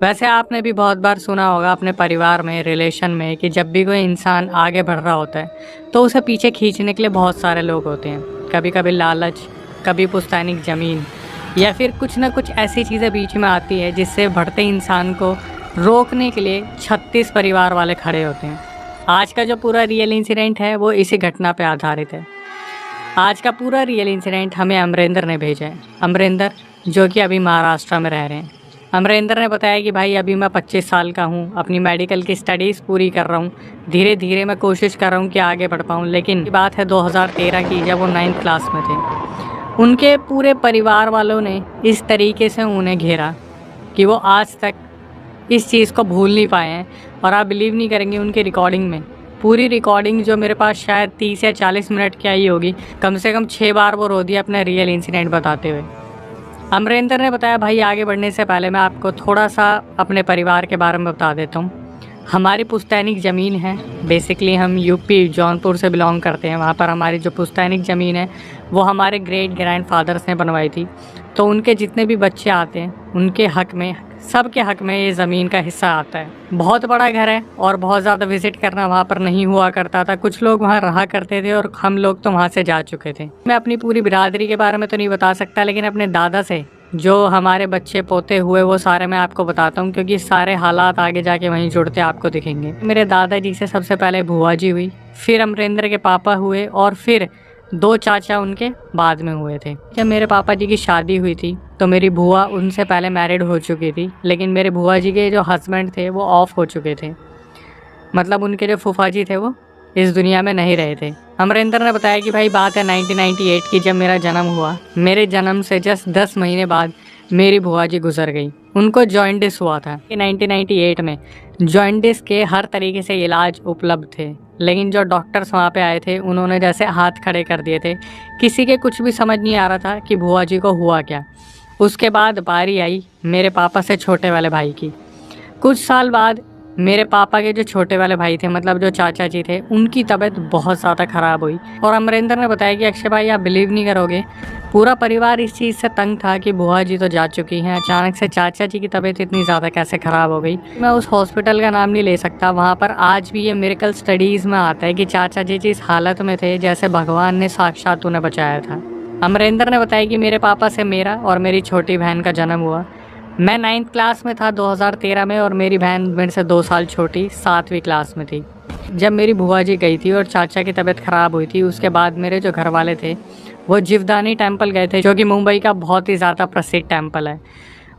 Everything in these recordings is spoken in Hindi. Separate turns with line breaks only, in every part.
वैसे आपने भी बहुत बार सुना होगा अपने परिवार में, रिलेशन में, कि जब भी कोई इंसान आगे बढ़ रहा होता है तो उसे पीछे खींचने के लिए बहुत सारे लोग होते हैं। कभी कभी लालच, कभी पुश्तैनिक ज़मीन, या फिर कुछ ना कुछ ऐसी चीज़ें बीच में आती है जिससे बढ़ते इंसान को रोकने के लिए 36 परिवार वाले खड़े होते हैं। आज का जो पूरा रियल इंसिडेंट है वो इसी घटना पर आधारित है। आज का पूरा रियल इंसिडेंट हमें अमरिंदर ने भेजा है। अमरिंदर जो कि अभी महाराष्ट्र में रह रहे हैं। अमरिंदर ने बताया कि भाई अभी मैं 25 साल का हूँ, अपनी मेडिकल की स्टडीज़ पूरी कर रहा हूँ, धीरे धीरे मैं कोशिश कर रहा हूँ कि आगे बढ़ पाऊँ। लेकिन बात है 2013 की, जब वो 9th क्लास में थे। उनके पूरे परिवार वालों ने इस तरीके से उन्हें घेरा कि वो आज तक इस चीज़ को भूल नहीं पाए हैं। और आप बिलीव नहीं करेंगे, उनकी रिकॉर्डिंग में, पूरी रिकॉर्डिंग जो मेरे पास शायद 30 या 40 मिनट की आई होगी, कम से कम 6 बार वो रो दिया अपना रियल इंसिडेंट बताते हुए। अमरिंदर ने बताया, भाई आगे बढ़ने से पहले मैं आपको थोड़ा सा अपने परिवार के बारे में बता देता हूँ। हमारी पुश्तैनिक ज़मीन है, बेसिकली हम यूपी जौनपुर से बिलोंग करते हैं। वहाँ पर हमारी जो पुश्तैनिक ज़मीन है वो हमारे ग्रेट ग्रैंडफादर्स ने बनवाई थी। तो उनके जितने भी बच्चे आते हैं उनके हक में, सबके हक में ये ज़मीन का हिस्सा आता है। बहुत बड़ा घर है और बहुत ज़्यादा विज़िट करना वहाँ पर नहीं हुआ करता था। कुछ लोग वहाँ रहा करते थे और हम लोग तो वहाँ से जा चुके थे। मैं अपनी पूरी बिरादरी के बारे में तो नहीं बता सकता, लेकिन अपने दादा से जो हमारे बच्चे पोते हुए वो सारे मैं आपको बताता हूँ, क्योंकि सारे हालात आगे जाके वहीं जुड़ते आपको दिखेंगे। मेरे दादाजी से सबसे पहले बुआ जी हुई, फिर अमरिंदर के पापा हुए और फिर 2 चाचा उनके बाद में हुए थे। जब मेरे पापा जी की शादी हुई थी तो मेरी बुआ उनसे पहले मैरिड हो चुकी थी, लेकिन मेरे बुआ जी के जो हस्बैंड थे वो ऑफ हो चुके थे। मतलब उनके जो फूफा जी थे वो इस दुनिया में नहीं रहे थे। अमरिंदर ने बताया कि भाई बात है 1998 की, जब मेरा जन्म हुआ। मेरे जन्म से जस्ट 10 महीने बाद मेरी बुआ जी गुजर गई। उनको जॉइंटिस हुआ था। 1998 में जॉइंटिस के हर तरीके से इलाज उपलब्ध थे, लेकिन जो डॉक्टर्स वहाँ पे आए थे उन्होंने जैसे हाथ खड़े कर दिए थे। किसी के कुछ भी समझ नहीं आ रहा था कि बुआ जी को हुआ क्या। उसके बाद बारी आई मेरे पापा से छोटे वाले भाई की। कुछ साल बाद मेरे पापा के जो छोटे वाले भाई थे, मतलब जो चाचा जी थे, उनकी तबीयत बहुत ज़्यादा ख़राब हुई। और अमरिंदर ने बताया कि अक्षय भाई आप बिलीव नहीं करोगे, पूरा परिवार इस चीज़ से तंग था कि बुआ जी तो जा चुकी हैं, अचानक से चाचा जी की तबीयत इतनी ज़्यादा कैसे ख़राब हो गई। मैं उस हॉस्पिटल का नाम नहीं ले सकता। वहाँ पर आज भी ये मिरेकल स्टडीज़ में आता है कि चाचा जी इस हालत में थे जैसे भगवान ने साक्षात उन्हें बचाया था। अमरिंदर ने बताया कि मेरे पापा से मेरा और मेरी छोटी बहन का जन्म हुआ। मैं 9th क्लास में था 2013 में, और मेरी बहन मेरे से 2 साल छोटी 7वीं क्लास में थी। जब मेरी बुआ जी गई थी और चाचा की तबीयत ख़राब हुई थी, उसके बाद मेरे जो घर वाले थे वो जीवदानी टेम्पल गए थे, जो कि मुंबई का बहुत ही ज़्यादा प्रसिद्ध टेम्पल है।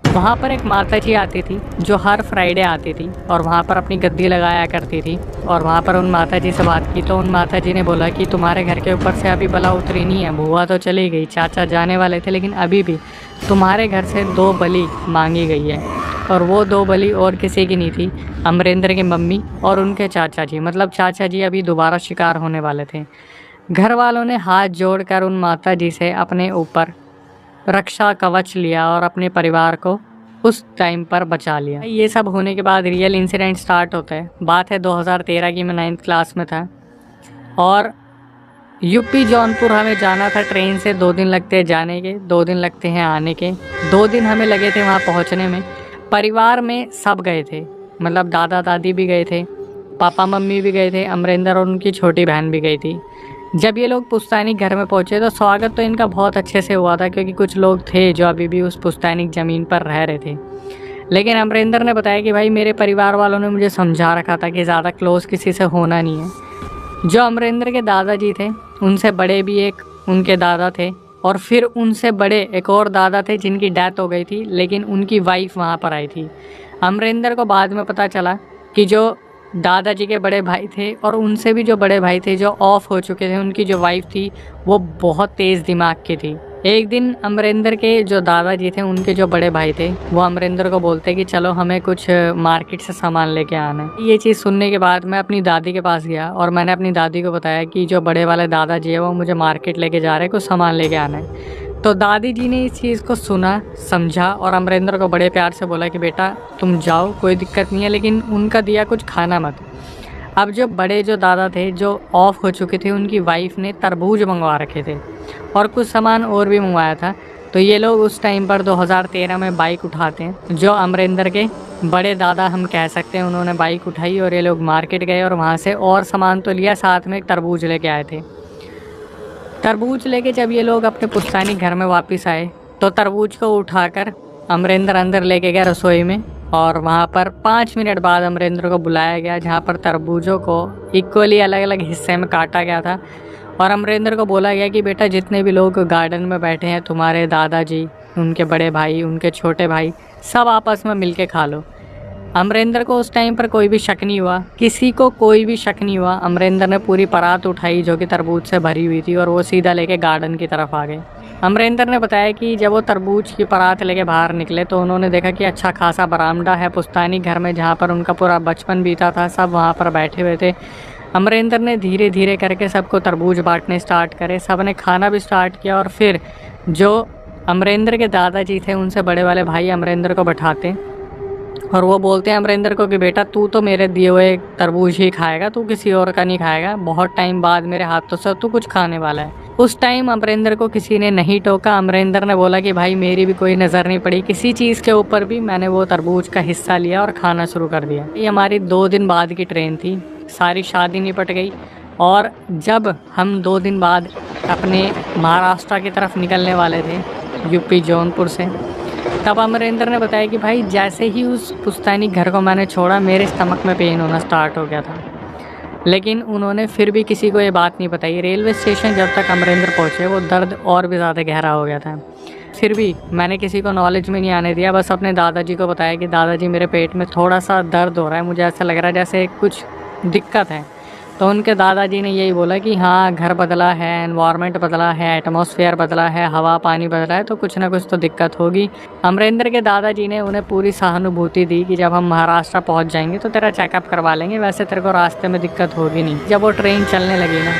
वहाँ पर एक माता जी आती थी जो हर फ्राइडे आती थी और वहाँ पर अपनी गद्दी लगाया करती थी। और वहाँ पर उन माता जी से बात की तो उन माता जी ने बोला कि तुम्हारे घर के ऊपर से अभी बला उतरी नहीं है, बुआ तो चली गई, चाचा जाने वाले थे, लेकिन अभी भी तुम्हारे घर से 2 बलि मांगी गई है। और वो 2 बलि और किसी की नहीं थी, अमरिंदर की मम्मी और उनके चाचा जी। मतलब चाचा जी अभी दोबारा शिकार होने वाले थे। घर वालों ने हाथ जोड़कर उन माता जी से अपने ऊपर रक्षा कवच लिया और अपने परिवार को उस टाइम पर बचा लिया। ये सब होने के बाद रियल इंसिडेंट स्टार्ट होता है। बात है 2013 की, मैं 9th क्लास में था और यूपी जौनपुर हमें जाना था ट्रेन से। 2 दिन लगते हैं जाने के, 2 दिन लगते हैं आने के। 2 दिन हमें लगे थे वहाँ पहुँचने में। परिवार में सब गए थे, मतलब दादा दादी भी गए थे, पापा मम्मी भी गए थे, अमरिंदर और उनकी छोटी बहन भी गई थी। जब ये लोग पुश्तैनी घर में पहुँचे तो स्वागत तो इनका बहुत अच्छे से हुआ था, क्योंकि कुछ लोग थे जो अभी भी उस पुश्तैनिक ज़मीन पर रह रहे थे। लेकिन अमरिंदर ने बताया कि भाई मेरे परिवार वालों ने मुझे समझा रखा था कि ज़्यादा क्लोज़ किसी से होना नहीं है। जो अमरिंदर के दादाजी थे उनसे बड़े भी एक उनके दादा थे, और फिर उनसे बड़े एक और दादा थे जिनकी डेथ हो गई थी, लेकिन उनकी वाइफ वहाँ पर आई थी। अमरिंदर को बाद में पता चला कि जो दादाजी के बड़े भाई थे और उनसे भी जो बड़े भाई थे जो ऑफ हो चुके थे, उनकी जो वाइफ थी वो बहुत तेज़ दिमाग की थी। एक दिन अमरिंदर के जो दादाजी थे, उनके जो बड़े भाई थे, वो अमरिंदर को बोलते कि चलो हमें कुछ मार्केट से सामान लेके आना है। ये चीज़ सुनने के बाद मैं अपनी दादी के पास गया और मैंने अपनी दादी को बताया कि जो बड़े वाले दादाजी है वो मुझे मार्केट लेके जा रहे हैं, कुछ सामान लेके आना है। तो दादी जी ने इस चीज़ को सुना, समझा और अमरिंदर को बड़े प्यार से बोला कि बेटा तुम जाओ, कोई दिक्कत नहीं है, लेकिन उनका दिया कुछ खाना मत। अब जो बड़े जो दादा थे जो ऑफ हो चुके थे, उनकी वाइफ ने तरबूज मंगवा रखे थे और कुछ सामान और भी मंगवाया था। तो ये लोग उस टाइम पर 2013 में बाइक उठाते हैं जो अमरिंदर के बड़े दादा हम कह सकते हैं, उन्होंने बाइक उठाई और ये लोग मार्केट गए और वहाँ से और सामान तो लिया, साथ में एक तरबूज लेके आए थे। तरबूज लेके जब ये लोग अपने पुश्तैनी घर में वापस आए तो तरबूज को उठाकर अमरेंद्र अंदर लेके गया रसोई में, और वहाँ पर 5 मिनट बाद अमरेंद्र को बुलाया गया, जहाँ पर तरबूजों को इक्वली अलग अलग हिस्से में काटा गया था। और अमरेंद्र को बोला गया कि बेटा जितने भी लोग गार्डन में बैठे हैं, तुम्हारे दादाजी, उनके बड़े भाई, उनके छोटे भाई, सब आपस में मिल के खा लो। अमरेंद्र को उस टाइम पर कोई भी शक नहीं हुआ, किसी को कोई भी शक नहीं हुआ। अमरेंद्र ने पूरी परात उठाई जो कि तरबूज से भरी हुई थी और वो सीधा लेके गार्डन की तरफ आ गए। अमरेंद्र ने बताया कि जब वो तरबूज की परात लेके बाहर निकले तो उन्होंने देखा कि अच्छा खासा बरामदा है पुश्तैनी घर में, जहाँ पर उनका पूरा बचपन बीता था। सब वहाँ पर बैठे हुए थे। अमरेंद्र ने धीरे धीरे करके सबको तरबूज बांटने स्टार्ट करे, सब ने खाना भी स्टार्ट किया। और फिर जो अमरेंद्र के दादाजी थे, उनसे बड़े वाले भाई अमरेंद्र को बैठाते और वो बोलते हैं अमरेंद्र को कि बेटा तू तो मेरे दिए हुए तरबूज ही खाएगा, तू किसी और का नहीं खाएगा, बहुत टाइम बाद मेरे हाथों से तू कुछ खाने वाला है। उस टाइम अमरेंद्र को किसी ने नहीं टोका। अमरेंद्र ने बोला कि भाई मेरी भी कोई नज़र नहीं पड़ी किसी चीज़ के ऊपर भी, मैंने वो तरबूज का हिस्सा लिया और खाना शुरू कर दिया। ये हमारी 2 दिन बाद की ट्रेन थी, सारी शादी निपट गई। और जब हम 2 दिन बाद अपने महाराष्ट्र की तरफ निकलने वाले थे, यूपी जौनपुर से, तब अमरेंद्र ने बताया कि भाई जैसे ही उस पुश्तैनी घर को मैंने छोड़ा, मेरे स्टमक में पेन होना स्टार्ट हो गया था। लेकिन उन्होंने फिर भी किसी को ये बात नहीं बताई। रेलवे स्टेशन जब तक अमरेंद्र पहुँचे, वो दर्द और भी ज़्यादा गहरा हो गया था। फिर भी मैंने किसी को नॉलेज में नहीं आने दिया, बस अपने दादाजी को बताया कि दादाजी मेरे पेट में थोड़ा सा दर्द हो रहा है, मुझे ऐसा लग रहा है जैसे कुछ दिक्कत है। तो उनके दादाजी ने यही बोला कि हाँ, घर बदला है, एनवायरनमेंट बदला है, एटमॉस्फेयर बदला है, हवा पानी बदला है, तो कुछ ना कुछ तो दिक्कत होगी। अमरेंद्र के दादाजी ने उन्हें पूरी सहानुभूति दी कि जब हम महाराष्ट्र पहुंच जाएंगे तो तेरा चेकअप करवा लेंगे, वैसे तेरे को रास्ते में दिक्कत होगी नहीं। जब वो ट्रेन चलने लगी ना,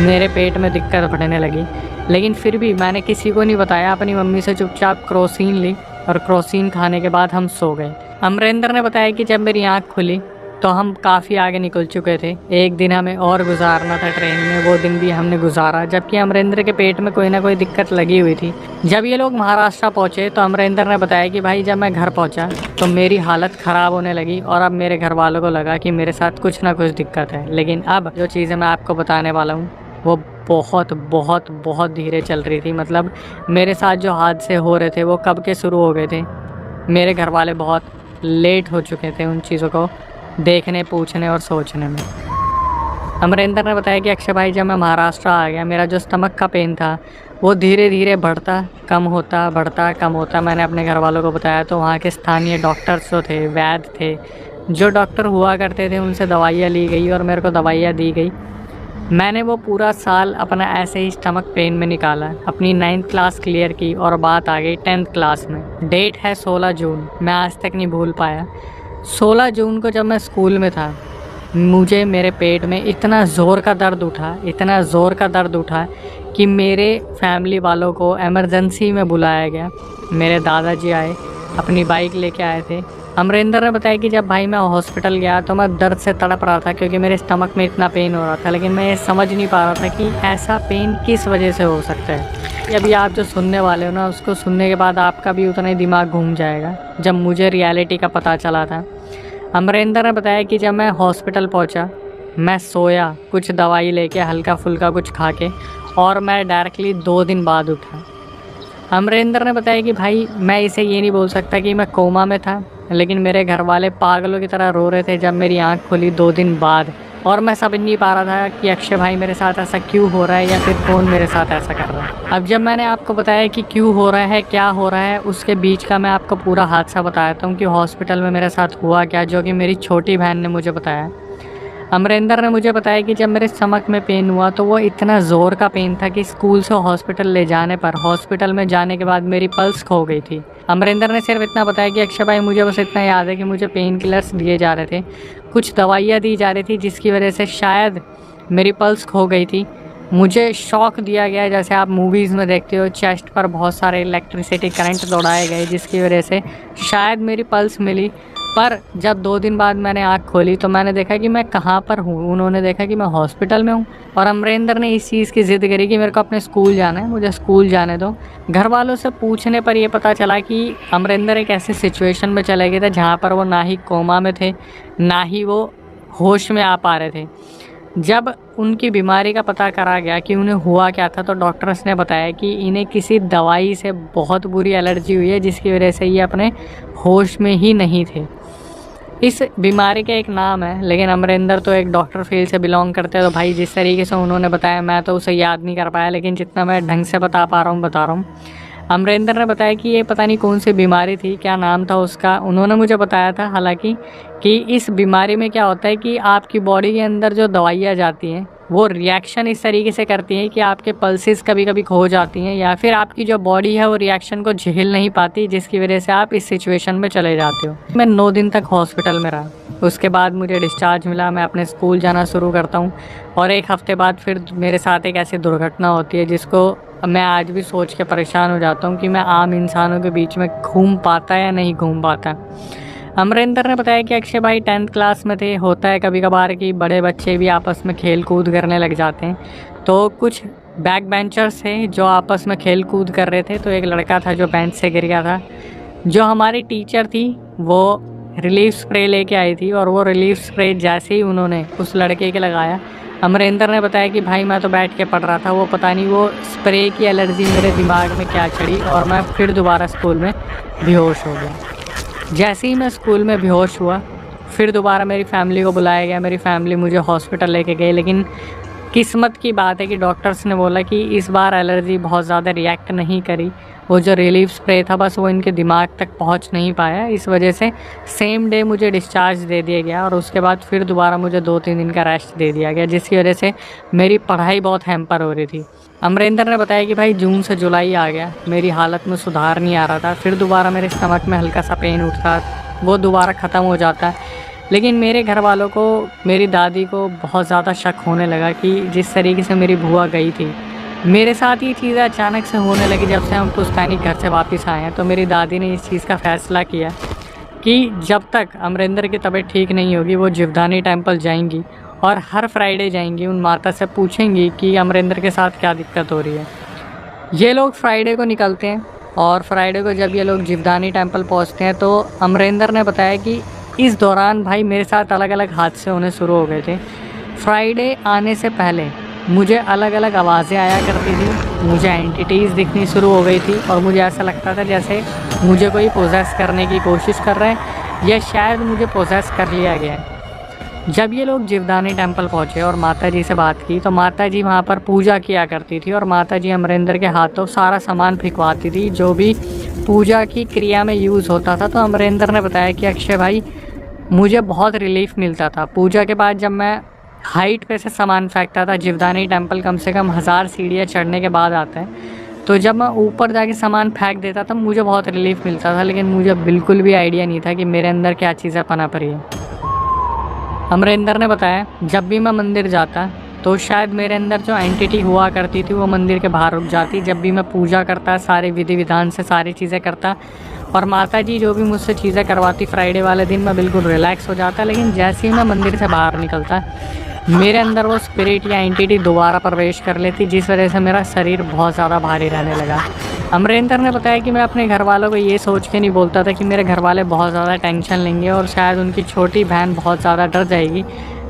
मेरे पेट में दिक्कत बढ़ने लगी, लेकिन फिर भी मैंने किसी को नहीं बताया। अपनी मम्मी से चुपचाप क्रोसिन ली और क्रोसिन खाने के बाद हम सो गए। अमरेंद्र ने बताया कि जब मेरी आँख खुली तो हम काफ़ी आगे निकल चुके थे। एक दिन हमें और गुजारना था ट्रेन में, वो दिन भी हमने गुजारा, जबकि अमरेंद्र के पेट में कोई ना कोई दिक्कत लगी हुई थी। जब ये लोग महाराष्ट्र पहुँचे तो अमरेंद्र ने बताया कि भाई जब मैं घर पहुँचा तो मेरी हालत ख़राब होने लगी और अब मेरे घर वालों को लगा कि मेरे साथ कुछ ना कुछ दिक्कत है। लेकिन अब जो चीज़ें मैं आपको बताने वाला हूँ वो बहुत बहुत बहुत धीरे चल रही थी। मतलब मेरे साथ जो हादसे हो रहे थे वो कब के शुरू हो गए थे। मेरे घर वाले बहुत लेट हो चुके थे उन चीज़ों को देखने, पूछने और सोचने में। अमरेंद्र ने बताया कि अक्षय भाई जब मैं महाराष्ट्र आ गया, मेरा जो स्टमक का पेन था वो धीरे धीरे बढ़ता कम होता, बढ़ता कम होता। मैंने अपने घर वालों को बताया तो वहाँ के स्थानीय डॉक्टर्स जो थे, वैद्य थे, जो डॉक्टर हुआ करते थे, उनसे दवाइयाँ ली गई और मेरे को दवाइयाँ दी गई। मैंने वो पूरा साल अपना ऐसे ही स्टमक पेन में निकाला। अपनी 9th क्लास क्लियर की और बात आ गई 10th क्लास में। डेट है 16 जून, मैं आज तक नहीं भूल पाया। 16 जून को जब मैं स्कूल में था, मुझे मेरे पेट में इतना ज़ोर का दर्द उठा, इतना ज़ोर का दर्द उठा कि मेरे फैमिली वालों को इमरजेंसी में बुलाया गया। मेरे दादाजी आए, अपनी बाइक लेके आए थे। अमरेंद्र ने बताया कि जब भाई मैं हॉस्पिटल गया तो मैं दर्द से तड़प रहा था क्योंकि मेरे स्टमक में इतना पेन हो रहा था, लेकिन मैं ये समझ नहीं पा रहा था कि ऐसा पेन किस वजह से हो सकता है। अभी आप जो सुनने वाले हो ना, उसको सुनने के बाद आपका भी उतना ही दिमाग घूम जाएगा। जब मुझे रियलिटी का पता चला था, अमरेंद्र ने बताया कि जब मैं हॉस्पिटल पहुंचा, मैं सोया कुछ दवाई लेके, हल्का फुल्का कुछ खा के, और मैं डायरेक्टली 2 दिन बाद उठा। अमरेंद्र ने बताया कि भाई मैं इसे ये नहीं बोल सकता कि मैं कोमा में था, लेकिन मेरे घर वाले पागलों की तरह रो रहे थे जब मेरी आंख खुली 2 दिन बाद। और मैं समझ नहीं पा रहा था कि अक्षय भाई मेरे साथ ऐसा क्यों हो रहा है या फिर कौन मेरे साथ ऐसा कर रहा है। अब जब मैंने आपको बताया कि क्यों हो रहा है, क्या हो रहा है, उसके बीच का मैं आपको पूरा हादसा बताता हूँ कि हॉस्पिटल में मेरे साथ हुआ क्या, जो कि मेरी छोटी बहन ने मुझे बताया। अमरेंद्र ने मुझे बताया कि जब मेरे स्टमक में पेन हुआ तो वो इतना ज़ोर का पेन था कि स्कूल से हॉस्पिटल ले जाने पर, हॉस्पिटल में जाने के बाद मेरी पल्स खो गई थी। अमरेंद्र ने सिर्फ इतना बताया कि अक्षय भाई मुझे बस इतना याद है कि मुझे पेन किलर्स दिए जा रहे थे, कुछ दवाइयाँ दी जा रही थी जिसकी वजह से शायद मेरी पल्स खो गई थी। मुझे शॉक दिया गया, जैसे आप मूवीज़ में देखते हो, चेस्ट पर बहुत सारे इलेक्ट्रिसिटी करंट दौड़ाए गए जिसकी वजह से शायद मेरी पल्स मिली। पर जब 2 दिन बाद मैंने आँख खोली तो मैंने देखा कि मैं कहाँ पर हूँ। उन्होंने देखा कि मैं हॉस्पिटल में हूँ और अमरिंदर ने इस चीज़ की ज़िद करी कि मेरे को अपने स्कूल जाना है, मुझे स्कूल जाने दो। घर वालों से पूछने पर यह पता चला कि अमरिंदर एक ऐसी सिचुएशन में चले गए थे जहाँ पर वो ना ही कोमा में थे, ना ही वो होश में आ पा रहे थे। जब उनकी बीमारी का पता करा गया कि उन्हें हुआ क्या था, तो डॉक्टर्स ने बताया कि इन्हें किसी दवाई से बहुत बुरी एलर्जी हुई है, जिसकी वजह से ये अपने होश में ही नहीं थे। इस बीमारी का एक नाम है, लेकिन अमरिंदर तो एक डॉक्टर फील्ड से बिलोंग करते हैं, तो भाई जिस तरीके से उन्होंने बताया मैं तो उसे याद नहीं कर पाया, लेकिन जितना मैं ढंग से बता पा रहा हूँ। अमरिंदर ने बताया कि ये पता नहीं कौन सी बीमारी थी, क्या नाम था उसका। उन्होंने मुझे बताया था हालांकि कि इस बीमारी में क्या होता है कि आपकी बॉडी के अंदर जो दवाइयाँ जाती हैं वो रिएक्शन इस तरीके से करती हैं कि आपके पल्सेस कभी कभी खो जाती हैं, या फिर आपकी जो बॉडी है वो रिएक्शन को झेल नहीं पाती, जिसकी वजह से आप इस सिचुएशन में चले जाते हो। मैं 9 दिन तक हॉस्पिटल में रहा, उसके बाद मुझे डिस्चार्ज मिला, मैं अपने स्कूल जाना शुरू करता हूँ और 1 हफ्ते बाद फिर मेरे साथ एक ऐसी दुर्घटना होती है जिसको मैं आज भी सोच के परेशान हो जाता हूँ कि मैं आम इंसानों के बीच में घूम पाता या नहीं घूम पाता। अमरिंदर ने बताया कि अक्षय भाई 10th क्लास में थे, होता है कभी कभार कि बड़े बच्चे भी आपस में खेल कूद करने लग जाते हैं, तो कुछ बैक बेंचर्स थे जो आपस में खेल कूद कर रहे थे। तो एक लड़का था जो बेंच से गिर गया था। जो हमारी टीचर थी वो रिलीफ स्प्रे लेके आई थी और वो रिलीफ स्प्रे जैसे ही उन्होंने उस लड़के के लगाया, अमरिंदर ने बताया कि भाई मैं तो बैठ के पढ़ रहा था, वो पता नहीं वो स्प्रे की एलर्जी मेरे दिमाग में क्या चढ़ी और मैं फिर दोबारा स्कूल में बेहोश हो गया। जैसे ही मैं स्कूल में बेहोश हुआ, फिर दोबारा मेरी फैमिली को बुलाया गया, मेरी फैमिली मुझे हॉस्पिटल लेके गई, लेकिन किस्मत की बात है कि डॉक्टर्स ने बोला कि इस बार एलर्जी बहुत ज़्यादा रिएक्ट नहीं करी, वो जो रिलीफ स्प्रे था बस वो इनके दिमाग तक पहुंच नहीं पाया, इस वजह से सेम डे मुझे डिस्चार्ज दे दिया गया और उसके बाद फिर दोबारा मुझे 2-3 दिन का रेस्ट दे दिया गया, जिसकी वजह से मेरी पढ़ाई बहुत हैम्पर हो रही थी। अमरिंदर ने बताया कि भाई जून से जुलाई आ गया, मेरी हालत में सुधार नहीं आ रहा था, फिर दोबारा मेरे स्टमक में हल्का सा पेन उठता, वो दोबारा ख़त्म हो जाता है। लेकिन मेरे घर वालों को, मेरी दादी को बहुत ज़्यादा शक होने लगा कि जिस तरीके से मेरी बुआ गई थी, मेरे साथ ये चीज़ें अचानक से होने लगी। जब से हम पुश्तैनी घर से वापस आए हैं तो मेरी दादी ने इस चीज़ का फ़ैसला किया कि जब तक अमरिंदर की तबीयत ठीक नहीं होगी वो जीवदानी टेम्पल जाएंगी और हर फ्राइडे जाएंगी, उन माता से पूछेंगी कि अमरिंदर के साथ क्या दिक्कत हो रही है। ये लोग फ्राइडे को निकलते हैं और फ्राइडे को जब ये लोग जीवदानी टेम्पल पहुंचते हैं तो अमरिंदर ने बताया कि इस दौरान भाई मेरे साथ अलग अलग हादसे होने शुरू हो गए थे। फ्राइडे आने से पहले मुझे अलग अलग आवाज़ें आया करती थी, मुझे एंटिटीज़ दिखनी शुरू हो गई थी और मुझे ऐसा लगता था जैसे मुझे कोई पोजेस करने की कोशिश कर रहा है या शायद मुझे पोजेस कर लिया गया है। जब ये लोग जीवदानी टेम्पल पहुँचे और माता जी से बात की तो माता जी वहाँ पर पूजा किया करती थी और माता जी अमरिंदर के हाथों सारा सामान फेंकवाती थी जो भी पूजा की क्रिया में यूज़ होता था। तो अमरिंदर ने बताया कि अक्षय भाई मुझे बहुत रिलीफ मिलता था पूजा के बाद, जब मैं हाइट पे से सामान फेंकता था। जीवदानी टेम्पल कम से कम 1000 सीढ़ियाँ चढ़ने के बाद आता है, तो जब मैं ऊपर जाके सामान फेंक देता था मुझे बहुत रिलीफ मिलता था, लेकिन मुझे बिल्कुल भी आइडिया नहीं था कि मेरे अंदर क्या चीज़ें पनप रही है। अमरिंदर ने बताया जब भी मैं मंदिर जाता तो शायद मेरे अंदर जो एंटिटी हुआ करती थी वो मंदिर के बाहर रुक जाती। जब भी मैं पूजा करता, सारे विधि विधान से सारी चीज़ें करता और माता जी जो भी मुझसे चीज़ें करवाती, फ्राइडे वाले दिन मैं बिल्कुल रिलैक्स हो जाता। लेकिन जैसे ही मैं मंदिर से बाहर निकलता मेरे अंदर वो स्पिरिट या एंटिटी दोबारा प्रवेश कर लेती, जिस वजह से मेरा शरीर बहुत ज़्यादा भारी रहने लगा। अमरिंदर ने बताया कि मैं अपने घर वालों को ये सोच के नहीं बोलता था कि मेरे घर वाले बहुत ज़्यादा टेंशन लेंगे और शायद उनकी छोटी बहन बहुत ज़्यादा डर जाएगी,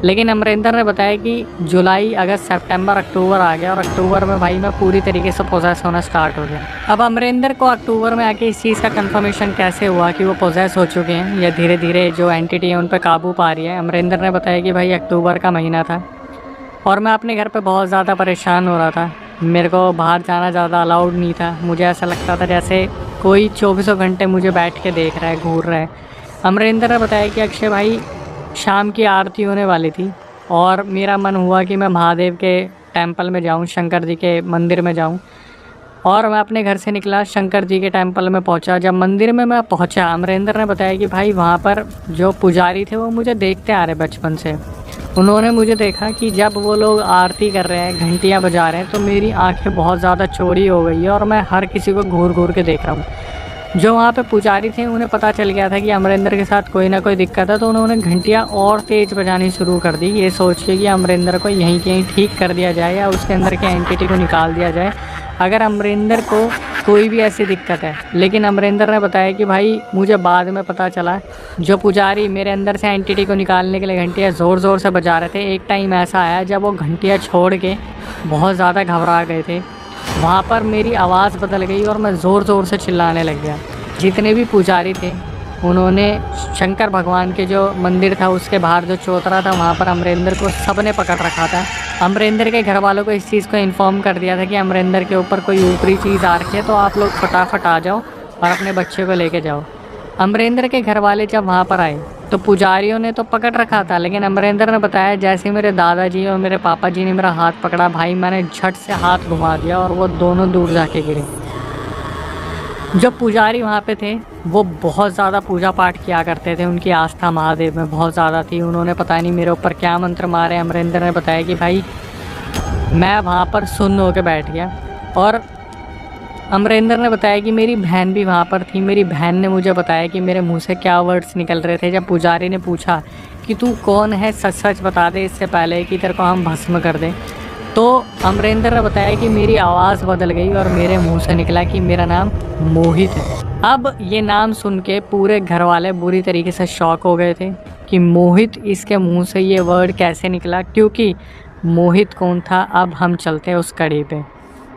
लेकिन अमरिंदर ने बताया कि जुलाई, अगस्त, सितंबर, अक्टूबर आ गया और अक्टूबर में भाई मैं पूरी तरीके से पोजेस होना स्टार्ट हो गया। अब अमरिंदर को अक्टूबर में आके इस चीज़ का कंफर्मेशन कैसे हुआ कि वो पोजेस हो चुके हैं या धीरे धीरे जो एंटिटी है उन पर काबू पा रही है। अमरिंदर ने बताया कि भाई अक्टूबर का महीना था और मैं अपने घर पर बहुत ज़्यादा परेशान हो रहा था। मेरे को बाहर जाना ज़्यादा अलाउड नहीं था, मुझे ऐसा लगता था जैसे कोई 24 घंटे मुझे बैठ के देख रहा है, घूर रहा है। अमरिंदर ने बताया कि अक्षय भाई शाम की आरती होने वाली थी और मेरा मन हुआ कि मैं महादेव के टेंपल में जाऊं, शंकर जी के मंदिर में जाऊं, और मैं अपने घर से निकला, शंकर जी के टेंपल में पहुंचा। जब मंदिर में मैं पहुंचा, अमरिंदर ने बताया कि भाई वहां पर जो पुजारी थे वो मुझे देखते आ रहे बचपन से। उन्होंने मुझे देखा कि जब वो लोग आरती कर रहे हैं, घंटियाँ बजा रहे हैं, तो मेरी आंखें बहुत ज़्यादा चौड़ी हो गई है और मैं हर किसी को घूर घूर के देख रहा हूँ। जो वहाँ पे पुजारी थे उन्हें पता चल गया था कि अमरिंदर के साथ कोई ना कोई दिक्कत है, तो उन्होंने घंटियाँ और तेज़ बजानी शुरू कर दी, ये सोच के कि अमरिंदर को यहीं कहीं ठीक कर दिया जाए या उसके अंदर के एंटिटी को निकाल दिया जाए अगर अमरिंदर को कोई भी ऐसी दिक्कत है। लेकिन अमरिंदर ने बताया कि भाई मुझे बाद में पता चला जो पुजारी मेरे अंदर से एंटिटी को निकालने के लिए घंटियाँ ज़ोर ज़ोर से बजा रहे थे, एक टाइम ऐसा आया जब वो घंटियाँ छोड़ के बहुत ज़्यादा घबरा गए थे। वहाँ पर मेरी आवाज़ बदल गई और मैं ज़ोर ज़ोर से चिल्लाने लग गया। जितने भी पुजारी थे उन्होंने शंकर भगवान के जो मंदिर था उसके बाहर जो चौतरा था वहाँ पर अमरिंदर को सबने पकड़ रखा था। अमरिंदर के घर वालों को इस चीज़ को इन्फॉर्म कर दिया था कि अमरिंदर के ऊपर कोई ऊपरी चीज़ आ रखी है, तो आप लोग फटाफट आ जाओ और अपने बच्चे को लेके जाओ। अमरिंदर के घर वाले जब वहाँ पर आए तो पुजारियों ने तो पकड़ रखा था, लेकिन अमरिंदर ने बताया जैसे मेरे दादाजी और मेरे पापा जी ने मेरा हाथ पकड़ा, भाई मैंने झट से हाथ घुमा दिया और वो दोनों दूर जाके गिरे। जो पुजारी वहाँ पे थे वो बहुत ज़्यादा पूजा पाठ किया करते थे, उनकी आस्था महादेव में बहुत ज़्यादा थी। उन्होंने पता नहीं मेरे ऊपर क्या मंत्र मारे। अमरिंदर ने बताया कि भाई मैं वहाँ पर सुन्न होकर बैठ गया। और अमरिंदर ने बताया कि मेरी बहन भी वहाँ पर थी। मेरी बहन ने मुझे बताया कि मेरे मुंह से क्या वर्ड्स निकल रहे थे। जब पुजारी ने पूछा कि तू कौन है, सच सच बता दे इससे पहले कि तेरे को हम भस्म कर दें, तो अमरिंदर ने बताया कि मेरी आवाज़ बदल गई और मेरे मुंह से निकला कि मेरा नाम मोहित है। अब ये नाम सुन के पूरे घर वाले बुरी तरीके से शॉक हो गए थे कि मोहित, इसके मुंह से ये वर्ड कैसे निकला, क्योंकि मोहित कौन था। अब हम चलते हैं उस कड़ी पे।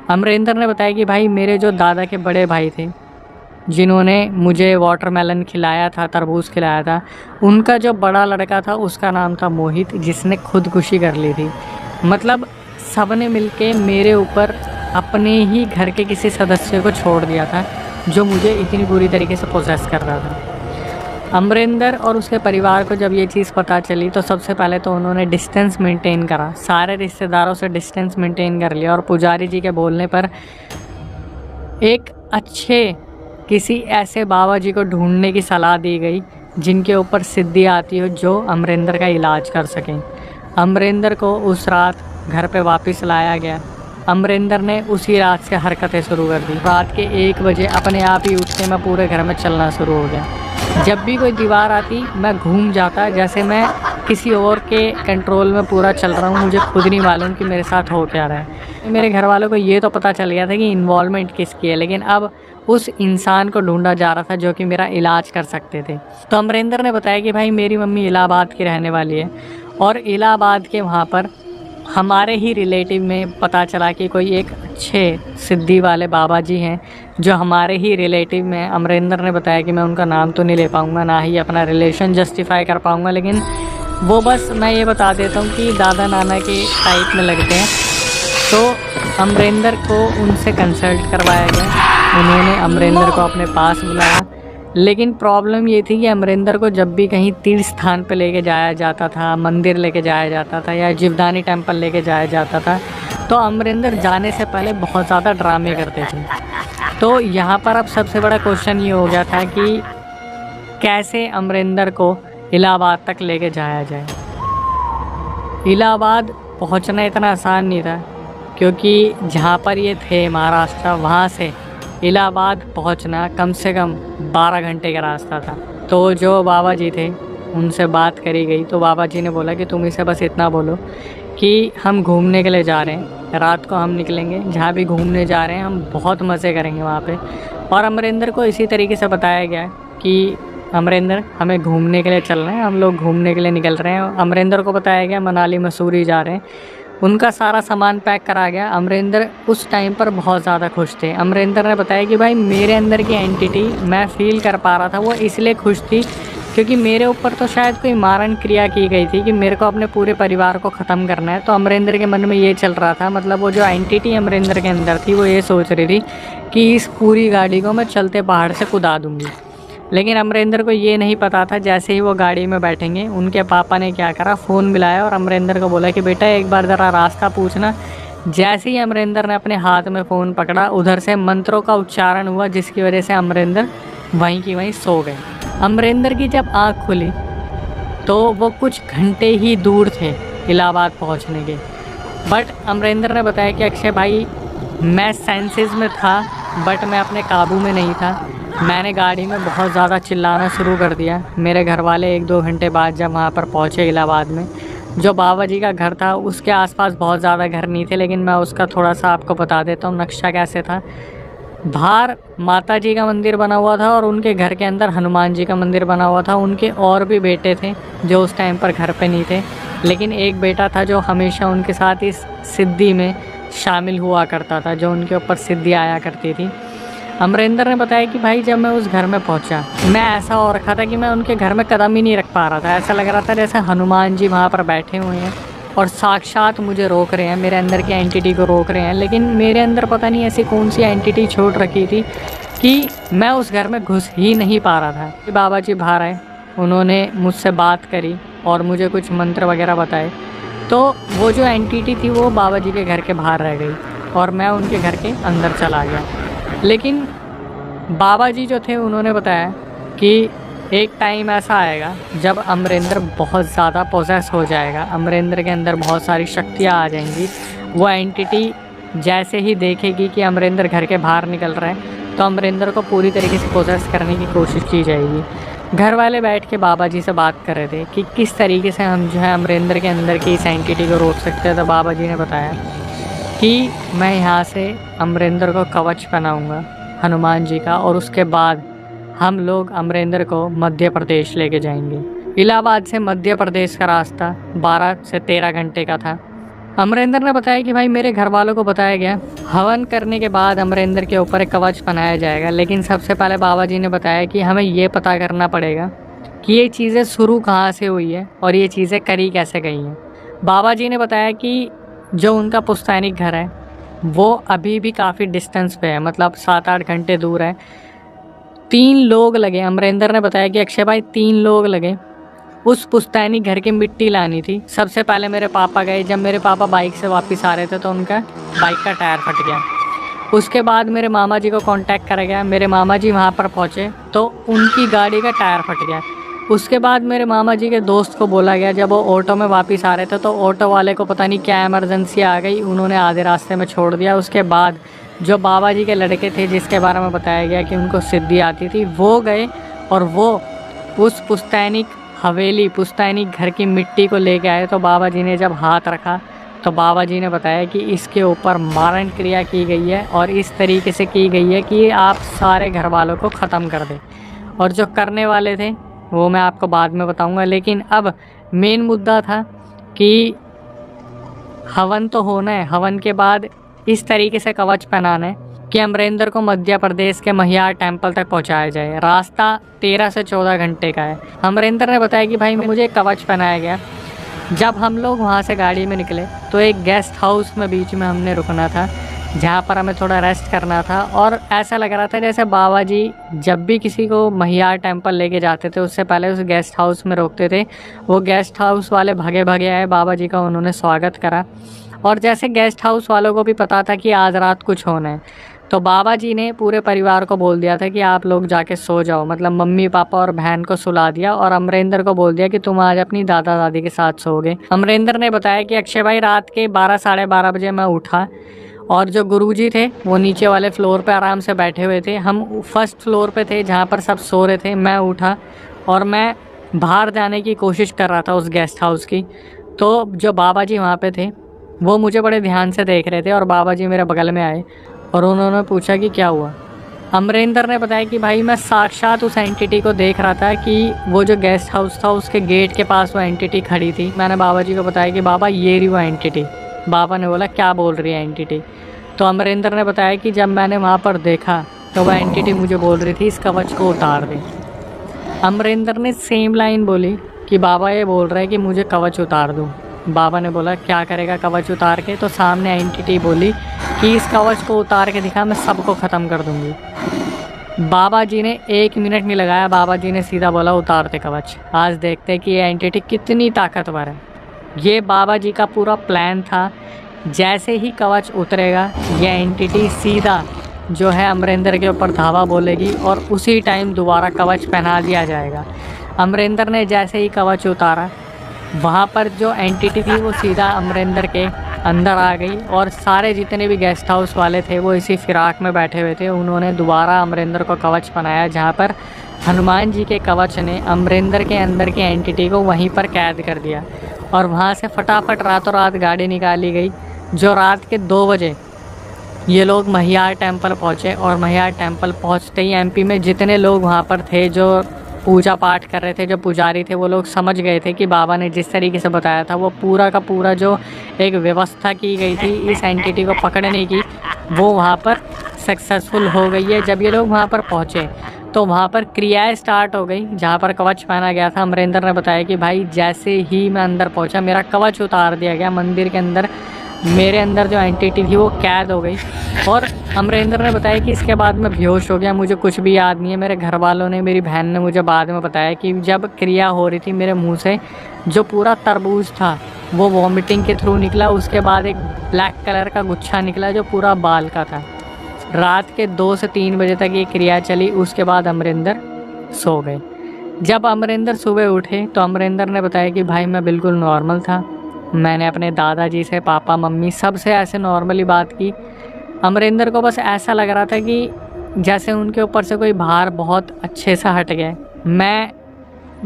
अमरिंदर ने बताया कि भाई मेरे जो दादा के बड़े भाई थे जिन्होंने मुझे वाटरमेलन खिलाया था, तरबूज खिलाया था, उनका जो बड़ा लड़का था उसका नाम था मोहित, जिसने खुदकुशी कर ली थी। मतलब सबने मिलके मेरे ऊपर अपने ही घर के किसी सदस्य को छोड़ दिया था जो मुझे इतनी बुरी तरीके से पोसेस कर रहा था। अमरिंदर और उसके परिवार को जब ये चीज़ पता चली तो सबसे पहले तो उन्होंने डिस्टेंस मेंटेन करा, सारे रिश्तेदारों से डिस्टेंस मेंटेन कर लिया और पुजारी जी के बोलने पर एक अच्छे किसी ऐसे बाबा जी को ढूंढने की सलाह दी गई जिनके ऊपर सिद्धि आती हो, जो अमरिंदर का इलाज कर सकें। अमरिंदर को उस रात घर पे वापस लाया गया। अमरिंदर ने उसी रात से हरकतें शुरू कर दी। रात के 1 बजे अपने आप ही उठ के मैं पूरे घर में चलना शुरू हो गया। जब भी कोई दीवार आती मैं घूम जाता, जैसे मैं किसी और के कंट्रोल में पूरा चल रहा हूँ। मुझे खुद नहीं मालूम कि मेरे साथ हो क्या रहा है। मेरे घर वालों को ये तो पता चल गया था कि इन्वॉल्वमेंट किसकी है, लेकिन अब उस इंसान को ढूंढा जा रहा था जो कि मेरा इलाज कर सकते थे। तो अमरिंदर ने बताया कि भाई मेरी मम्मी इलाहाबाद की रहने वाली है और इलाहाबाद के वहाँ पर हमारे ही रिलेटिव में पता चला कि कोई एक अच्छे सिद्धि वाले बाबा जी हैं जो हमारे ही रिलेटिव में। अमरिंदर ने बताया कि मैं उनका नाम तो नहीं ले पाऊँगा, ना ही अपना रिलेशन जस्टिफाई कर पाऊँगा, लेकिन वो बस मैं ये बता देता हूँ कि दादा नाना के टाइप में लगते हैं। तो अमरिंदर को उनसे कंसल्ट करवाया गया। उन्होंने अमरिंदर को अपने पास बुलाया, लेकिन प्रॉब्लम ये थी कि अमरिंदर को जब भी कहीं तीर्थ स्थान पे लेके जाया जाता था, मंदिर लेके जाया जाता था या जीवदानी टेम्पल लेके जाया जाता था, तो अमरिंदर जाने से पहले बहुत ज़्यादा ड्रामे करते थे। तो यहाँ पर अब सबसे बड़ा क्वेश्चन ये हो गया था कि कैसे अमरिंदर को इलाहाबाद तक लेके जाया जाए। इलाहाबाद पहुँचना इतना आसान नहीं था, क्योंकि जहाँ पर ये थे महाराष्ट्र, वहाँ से इलाहाबाद पहुंचना कम से कम 12 घंटे का रास्ता था। तो जो बाबा जी थे उनसे बात करी गई, तो बाबा जी ने बोला कि तुम इसे बस इतना बोलो कि हम घूमने के लिए जा रहे हैं, रात को हम निकलेंगे, जहाँ भी घूमने जा रहे हैं हम बहुत मज़े करेंगे वहाँ पे। और अमरिंदर को इसी तरीके से बताया गया कि अमरिंदर हमें घूमने के लिए चल रहे हैं, हम लोग घूमने के लिए निकल रहे हैं। अमरिंदर को बताया गया मनाली मसूरी जा रहे हैं। उनका सारा सामान पैक करा गया। अमरिंदर उस टाइम पर बहुत ज़्यादा खुश थे। अमरिंदर ने बताया कि भाई मेरे अंदर की एंटिटी मैं फील कर पा रहा था, वो इसलिए खुश थी क्योंकि मेरे ऊपर तो शायद कोई मारण क्रिया की गई थी कि मेरे को अपने पूरे परिवार को ख़त्म करना है। तो अमरिंदर के मन में ये चल रहा था, मतलब वो जो एंटिटी अमरिंदर के अंदर थी वो ये सोच रही थी कि इस पूरी गाड़ी को मैं चलते पहाड़ से कूदा दूँगी। लेकिन अमरिंदर को ये नहीं पता था, जैसे ही वो गाड़ी में बैठेंगे उनके पापा ने क्या करा, फ़ोन मिलाया और अमरिंदर को बोला कि बेटा एक बार ज़रा रास्ता पूछना। जैसे ही अमरिंदर ने अपने हाथ में फ़ोन पकड़ा, उधर से मंत्रों का उच्चारण हुआ, जिसकी वजह से अमरिंदर वहीं की वहीं सो गए। अमरिंदर की जब आँख खुली तो वो कुछ घंटे ही दूर थे इलाहाबाद पहुँचने के। बट अमरिंदर ने बताया कि अक्षय भाई मैं सेंसेस में था बट मैं अपने काबू में नहीं था। मैंने गाड़ी में बहुत ज़्यादा चिल्लाना शुरू कर दिया। मेरे घर वाले 1-2 घंटे बाद जब वहाँ पर पहुँचे इलाहाबाद में, जो बाबा जी का घर था उसके आसपास बहुत ज़्यादा घर नहीं थे, लेकिन मैं उसका थोड़ा सा आपको बता देता हूँ नक्शा कैसे था। बाहर माता जी का मंदिर बना हुआ था और उनके घर के अंदर हनुमान जी का मंदिर बना हुआ था। उनके और भी बेटे थे जो उस टाइम पर घर पे नहीं थे, लेकिन एक बेटा था जो हमेशा उनके साथ इस सिद्धि में शामिल हुआ करता था, जो उनके ऊपर सिद्धि आया करती थी। अमरिंदर ने बताया कि भाई जब मैं उस घर में पहुंचा, मैं ऐसा हो रखा था कि मैं उनके घर में कदम ही नहीं रख पा रहा था। ऐसा लग रहा था जैसे हनुमान जी वहाँ पर बैठे हुए हैं और साक्षात मुझे रोक रहे हैं, मेरे अंदर की एंटिटी को रोक रहे हैं। लेकिन मेरे अंदर पता नहीं ऐसी कौन सी एंटिटी छोड़ रखी थी कि मैं उस घर में घुस ही नहीं पा रहा था। बाबा जी बाहर आए, उन्होंने मुझसे बात करी और मुझे कुछ मंत्र वगैरह बताए, तो वो जो एंटिटी थी वो बाबा जी के घर के बाहर रह गई और मैं उनके घर के अंदर चला गया। लेकिन बाबा जी जो थे उन्होंने बताया कि एक टाइम ऐसा आएगा जब अमरिंदर बहुत ज़्यादा पोजेस हो जाएगा, अमरिंदर के अंदर बहुत सारी शक्तियाँ आ जाएंगी। वो एंटिटी जैसे ही देखेगी कि अमरिंदर घर के बाहर निकल रहा है तो अमरिंदर को पूरी तरीके से पोजेस करने की कोशिश की जाएगी। घर वाले बैठ के बाबा जी से बात कर रहे थे कि किस तरीके से हम जो है अमरिंदर के अंदर की इस एंटिटी को रोक सकते हैं। तो बाबा जी ने बताया कि मैं यहाँ से अमरिंदर को कवच पहनाऊँगा हनुमान जी का, और उसके बाद हम लोग अमरिंदर को मध्य प्रदेश लेके जाएंगे। इलाहाबाद से मध्य प्रदेश का रास्ता 12 से 13 घंटे का था। अमरिंदर ने बताया कि भाई मेरे घर वालों को बताया गया हवन करने के बाद अमरिंदर के ऊपर एक कवच पहनाया जाएगा, लेकिन सबसे पहले बाबा जी ने बताया कि हमें ये पता करना पड़ेगा कि ये चीज़ें शुरू कहाँ से हुई है और ये चीज़ें करी कैसे गई हैं। बाबा जी ने बताया कि जो उनका पुश्तैनी घर है वो अभी भी काफ़ी डिस्टेंस पे है, मतलब 7-8 घंटे दूर है। 3 लोग लगे, अमरिंदर ने बताया कि अक्षय भाई 3 लोग लगे उस पुश्तैनी घर की मिट्टी लानी थी। सबसे पहले मेरे पापा गए, जब मेरे पापा बाइक से वापस आ रहे थे तो उनका बाइक का टायर फट गया। उसके बाद मेरे मामा जी को कांटेक्ट करा गया, मेरे मामा जी वहाँ पर पहुँचे तो उनकी गाड़ी का टायर फट गया। उसके बाद मेरे मामा जी के दोस्त को बोला गया, जब वो ऑटो में वापस आ रहे थे तो ऑटो वाले को पता नहीं क्या इमरजेंसी आ गई, उन्होंने आधे रास्ते में छोड़ दिया। उसके बाद जो बाबा जी के लड़के थे जिसके बारे में बताया गया कि उनको सिद्धि आती थी, वो गए और वो उस पुश्तैनी हवेली पुश्तैनी घर की मिट्टी को लेके आए। तो बाबा जी ने जब हाथ रखा तो बाबा जी ने बताया कि इसके ऊपर मारण क्रिया की गई है और इस तरीके से की गई है कि आप सारे घर वालों को ख़त्म कर दें। और जो करने वाले थे वो मैं आपको बाद में बताऊंगा, लेकिन अब मेन मुद्दा था कि हवन तो होना है, हवन के बाद इस तरीके से कवच पहनाना है कि अमरिंदर को मध्य प्रदेश के महियार टेम्पल तक पहुंचाया जाए। रास्ता 13 से 14 घंटे का है। अमरिंदर ने बताया कि भाई मुझे कवच पहनाया गया। जब हम लोग वहाँ से गाड़ी में निकले तो एक गेस्ट हाउस में बीच में हमने रुकना था, जहाँ पर हमें थोड़ा रेस्ट करना था। और ऐसा लग रहा था जैसे बाबा जी जब भी किसी को महियार टेम्पल लेके जाते थे उससे पहले उस गेस्ट हाउस में रोकते थे। वो गेस्ट हाउस वाले भगे भगे आए, बाबा जी का उन्होंने स्वागत करा। और जैसे गेस्ट हाउस वालों को भी पता था कि आज रात कुछ होना है, तो बाबा जी ने पूरे परिवार को बोल दिया था कि आप लोग जाके सो जाओ, मतलब मम्मी पापा और बहन को सुला दिया और अमरिंदर को बोल दिया कि तुम आज अपनी दादा दादी के साथ सोओगे। अमरिंदर ने बताया कि अक्षय भाई रात के 12 साढ़े 12 बजे मैं उठा और जो गुरुजी थे वो नीचे वाले फ्लोर पे आराम से बैठे हुए थे, हम फर्स्ट फ्लोर पे थे जहाँ पर सब सो रहे थे। मैं उठा और मैं बाहर जाने की कोशिश कर रहा था उस गेस्ट हाउस की। तो जो बाबा जी वहाँ पे थे वो मुझे बड़े ध्यान से देख रहे थे और बाबा जी मेरे बगल में आए और उन्होंने पूछा कि क्या हुआ। अमरिंदर ने बताया कि भाई मैं साक्षात उस एंटिटी को देख रहा था कि वो जो गेस्ट हाउस था उसके गेट के पास वो एंटिटी खड़ी थी। मैंने बाबा जी को बताया कि बाबा ये रही वो एंटिटी। बाबा ने बोला क्या बोल रही है एंटिटी। तो अमरिंदर ने बताया कि जब मैंने वहाँ पर देखा तो वह एंटिटी मुझे बोल रही थी इस कवच को उतार दे। अमरिंदर ने सेम लाइन बोली कि बाबा ये बोल रहे हैं कि मुझे कवच उतार दूँ। बाबा ने बोला क्या करेगा कवच उतार के। तो सामने एंटिटी बोली कि इस कवच को उतार के दिखा, मैं सबको ख़त्म कर दूँगी। बाबा जी ने 1 मिनट नहीं लगाया, बाबा जी ने सीधा बोला उतारते कवच। आज देखते हैं कि ये एंटिटी कितनी ताकतवर है। ये बाबा जी का पूरा प्लान था। जैसे ही कवच उतरेगा ये एंटिटी सीधा जो है अमरिंदर के ऊपर धावा बोलेगी और उसी टाइम दोबारा कवच पहना दिया जाएगा। अमरिंदर ने जैसे ही कवच उतारा वहाँ पर जो एंटिटी थी वो सीधा अमरिंदर के अंदर आ गई और सारे जितने भी गेस्ट हाउस वाले थे वो इसी फिराक में बैठे हुए थे। उन्होंने दोबारा अमरिंदर को कवच बनाया, जहाँ पर हनुमान जी के कवच ने अमरिंदर के अंदर की एंटिटी को वहीं पर कैद कर दिया और वहाँ से फटाफट रातों रात गाड़ी निकाली गई। जो रात के 2 बजे ये लोग महियार टेम्पल पहुँचे और महियार टेम्पल पहुँचते ही एमपी में जितने लोग वहाँ पर थे जो पूजा पाठ कर रहे थे, जो पुजारी थे, वो लोग समझ गए थे कि बाबा ने जिस तरीके से बताया था वो पूरा का पूरा जो एक व्यवस्था की गई थी इस एंटिटी को पकड़ने की, वो वहाँ पर सक्सेसफुल हो गई है। जब ये लोग वहाँ पर पहुँचे तो वहाँ पर क्रियाएं स्टार्ट हो गई, जहाँ पर कवच पहना गया था। अमरिंदर ने बताया कि भाई जैसे ही मैं अंदर पहुँचा मेरा कवच उतार दिया गया, मंदिर के अंदर मेरे अंदर जो एंटिटी थी वो कैद हो गई। और अमरिंदर ने बताया कि इसके बाद मैं बेहोश हो गया, मुझे कुछ भी याद नहीं है। मेरे घर वालों ने, मेरी बहन ने मुझे बाद में बताया कि जब क्रिया हो रही थी मेरे मुंह से जो पूरा तरबूज था वो वॉमिटिंग के थ्रू निकला। उसके बाद एक ब्लैक कलर का गुच्छा निकला जो पूरा बाल का था। रात के 2 से 3 बजे तक ये क्रिया चली। उसके बाद अमरिंदर सो गए। जब अमरिंदर सुबह उठे तो अमरिंदर ने बताया कि भाई मैं बिल्कुल नॉर्मल था। मैंने अपने दादाजी से, पापा मम्मी सबसे ऐसे नॉर्मली बात की। अमरिंदर को बस ऐसा लग रहा था कि जैसे उनके ऊपर से कोई भार बहुत अच्छे से हट गया। मैं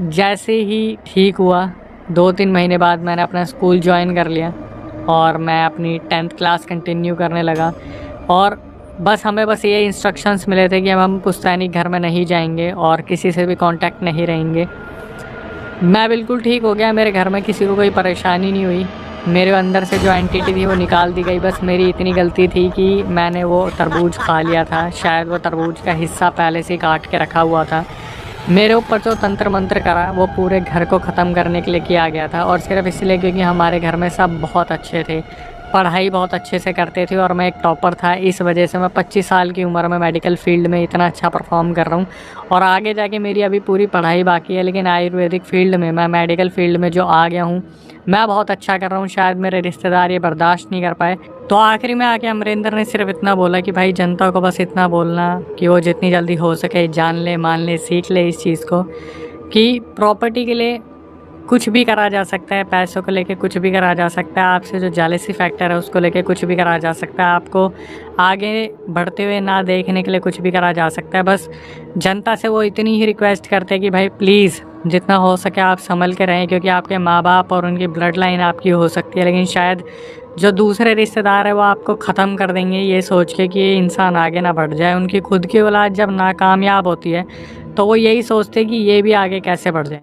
जैसे ही ठीक हुआ 2-3 महीने बाद मैंने अपना स्कूल ज्वाइन कर लिया और मैं अपनी 10th क्लास कंटिन्यू करने लगा। और बस हमें ये इंस्ट्रक्शंस मिले थे कि हम पुश्तैनी घर में नहीं जाएंगे और किसी से भी कांटेक्ट नहीं रहेंगे। मैं बिल्कुल ठीक हो गया, मेरे घर में किसी को कोई परेशानी नहीं हुई। मेरे अंदर से जो एंटिटी थी वो निकाल दी गई। बस मेरी इतनी गलती थी कि मैंने वो तरबूज खा लिया था। शायद वो तरबूज का हिस्सा पहले से काट के रखा हुआ था। मेरे ऊपर जो तंत्र मंत्र करा वो पूरे घर को ख़त्म करने के लिए किया गया था, और सिर्फ इसलिए क्योंकि हमारे घर में सब बहुत अच्छे थे, पढ़ाई बहुत अच्छे से करते थे और मैं एक टॉपर था। इस वजह से मैं 25 साल की उम्र में मेडिकल फील्ड में इतना अच्छा परफॉर्म कर रहा हूँ। और आगे जाके मेरी अभी पूरी पढ़ाई बाकी है, लेकिन आयुर्वेदिक फील्ड में, मैं मेडिकल फील्ड में जो आ गया हूँ, मैं बहुत अच्छा कर रहा हूँ। शायद मेरे रिश्तेदार ये बर्दाश्त नहीं कर पाए। तो आखिरी में आके अमरिंदर ने सिर्फ इतना बोला कि भाई जनता को बस इतना बोलना कि वो जितनी जल्दी हो सके जान ले, मान ले, सीख ले इस चीज़ को कि प्रॉपर्टी के लिए कुछ भी करा जा सकता है, पैसों को लेके कुछ भी करा जा सकता है, आपसे जो जेलसी फैक्टर है उसको लेके कुछ भी करा जा सकता है, आपको आगे बढ़ते हुए ना देखने के लिए कुछ भी करा जा सकता है। बस जनता से वो इतनी ही रिक्वेस्ट करते हैं कि भाई प्लीज़ जितना हो सके आप संभल के रहें, क्योंकि आपके माँ बाप और उनकी ब्लड लाइन आपकी हो सकती है, लेकिन शायद जो दूसरे रिश्तेदार है वो आपको ख़त्म कर देंगे ये सोच के कि ये इंसान आगे ना बढ़ जाए। उनकी खुद की औलाद जब नाकामयाब होती है तो वो यही सोचते हैं कि ये भी आगे कैसे बढ़ जाए।